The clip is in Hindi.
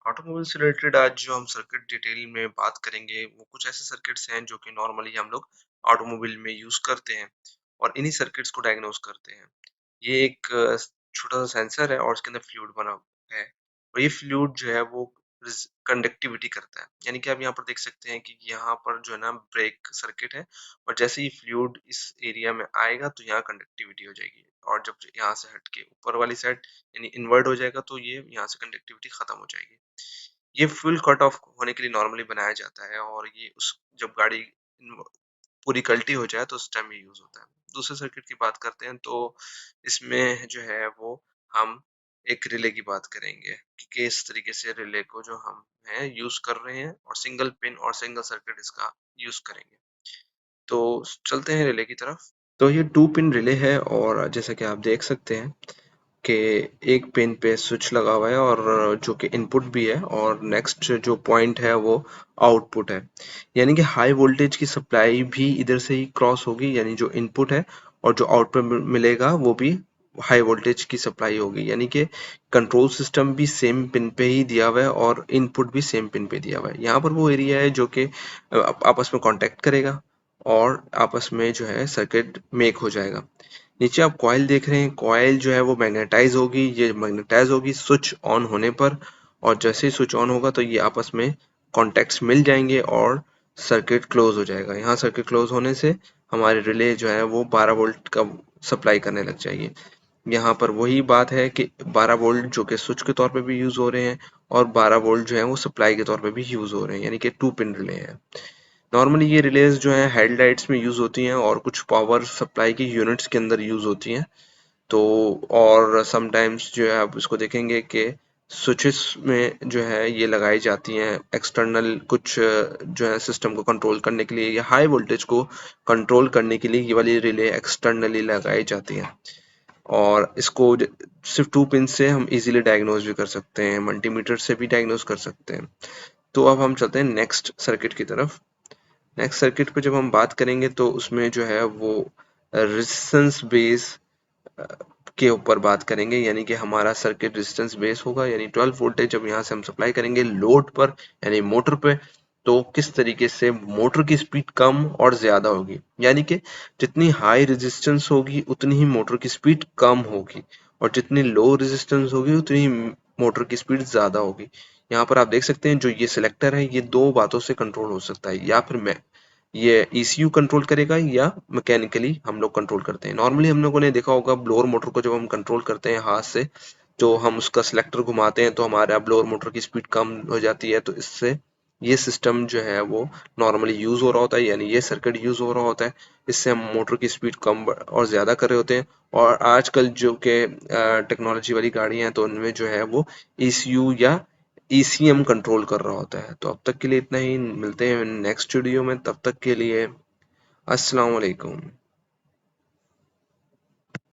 ऑटोमोबाइल से रिलेटेड आज जो हम सर्किट डिटेल में बात करेंगे वो कुछ ऐसे सर्किट्स हैं जो कि नॉर्मली हम लोग ऑटोमोबाइल में यूज करते हैं और इन्हीं सर्किट्स को डायग्नोस करते हैं। ये एक छोटा सा सेंसर है और उसके अंदर फ्लूइड बना है और ये फ्लूइड जो है वो कंडक्टिविटी करता है, यानी कि आप यहाँ पर देख सकते हैं कि यहाँ पर जो है ना ब्रेक सर्किट है और जैसे ही फ्लूइड इस एरिया में आएगा तो यहाँ कंडक्टिविटी हो जाएगी और जब यहाँ से हट के ऊपर वाली साइड यानी इन्वर्ट हो जाएगा तो ये यहाँ से कंडक्टिविटी खत्म हो जाएगी। ये फ्यूल कट ऑफ होने के लिए नॉर्मली बनाया जाता है और ये उस जब गाड़ी पूरी कल्टी हो जाए तो उस टाइम ये यूज होता है। दूसरे सर्किट की बात करते हैं तो इसमें जो है वो हम एक रिले की बात करेंगे कि किस तरीके से रिले को जो हम है यूज कर रहे हैं और सिंगल पिन और सिंगल सर्किट इसका यूज करेंगे। तो चलते हैं रिले की तरफ। तो ये 2 पिन रिले है और जैसा कि आप देख सकते हैं कि एक पिन पे स्विच लगा हुआ है और जो कि इनपुट भी है और नेक्स्ट जो पॉइंट है वो आउटपुट है, यानी कि हाई वोल्टेज की सप्लाई भी इधर से ही क्रॉस होगी, यानी जो इनपुट है और जो आउटपुट मिलेगा वो भी हाई वोल्टेज की सप्लाई होगी, यानी कि कंट्रोल सिस्टम भी सेम पिन पे ही दिया हुआ है और इनपुट भी सेम पिन पे दिया हुआ है। यहाँ पर वो एरिया है जो कि आपस में कांटेक्ट करेगा और आपस में जो है सर्किट मेक हो जाएगा। नीचे आप कॉइल देख रहे हैं, कॉइल जो है वो मैग्नेटाइज होगी, ये मैग्नेटाइज होगी स्विच ऑन होने पर और जैसे ही स्विच ऑन होगा तो ये आपस में कॉन्टेक्ट्स मिल जाएंगे और सर्किट क्लोज हो जाएगा। यहाँ सर्किट क्लोज होने से हमारे रिले जो है वो 12 वोल्ट का सप्लाई करने लग जाएगी। यहाँ पर वही बात है कि 12 वोल्ट जो कि स्विच के तौर पे भी यूज हो रहे हैं और 12 वोल्ट जो है वो सप्लाई के तौर पे भी यूज हो रहे हैं, यानी कि 2 पिन रिले हैं। नॉर्मली ये रिलेज जो है हेडलाइट्स में यूज होती हैं और कुछ पावर सप्लाई की यूनिट्स के अंदर यूज होती हैं। तो और समटाइम्स जो है आप इसको देखेंगे कि स्विचेस में जो है ये लगाई जाती हैं एक्सटर्नल कुछ जो है सिस्टम को कंट्रोल करने के लिए या हाई वोल्टेज को कंट्रोल करने के लिए ये वाली रिले एक्सटर्नली लगाई जाती हैं और इसको सिर्फ 2 पिन से हम इजीली डायग्नोज भी कर सकते हैं, मल्टीमीटर से भी डायग्नोज कर सकते हैं। तो अब हम चलते हैं नेक्स्ट सर्किट की तरफ। नेक्स्ट सर्किट पे जब हम बात करेंगे तो उसमें जो है वो रेजिस्टेंस बेस के ऊपर बात करेंगे, यानी कि हमारा सर्किट रेजिस्टेंस बेस होगा, यानी 12 वोल्टेज जब यहाँ से हम सप्लाई करेंगे लोड पर यानी मोटर पे तो किस तरीके से मोटर की स्पीड कम और ज्यादा होगी, यानी कि जितनी हाई रेजिस्टेंस होगी उतनी ही मोटर की स्पीड कम होगी और जितनी लो रेजिस्टेंस होगी उतनी ही मोटर की स्पीड ज्यादा होगी। यहाँ पर आप देख सकते हैं जो ये सिलेक्टर है ये दो बातों से कंट्रोल हो सकता है, या फिर मैं ये ECU कंट्रोल करेगा या मैकेनिकली हम लोग कंट्रोल करते हैं। नॉर्मली हम लोगों ने देखा होगा ब्लोअर मोटर को जब हम कंट्रोल करते हैं हाथ से तो हम उसका सिलेक्टर घुमाते हैं तो हमारा ब्लोअर मोटर की स्पीड कम हो जाती है, तो इससे ये सिस्टम जो है वो नॉर्मली यूज हो रहा होता है, यानी ये सर्किट यूज हो रहा होता है। इससे हम मोटर की स्पीड कम और ज्यादा कर रहे होते हैं और आजकल जो के टेक्नोलॉजी वाली गाड़ियां हैं तो उनमें जो है वो ECU या ECM कंट्रोल कर रहा होता है। तो अब तक के लिए इतना ही, मिलते हैं नेक्स्ट वीडियो में, तब तक के लिए अस्सलाम वालेकुम।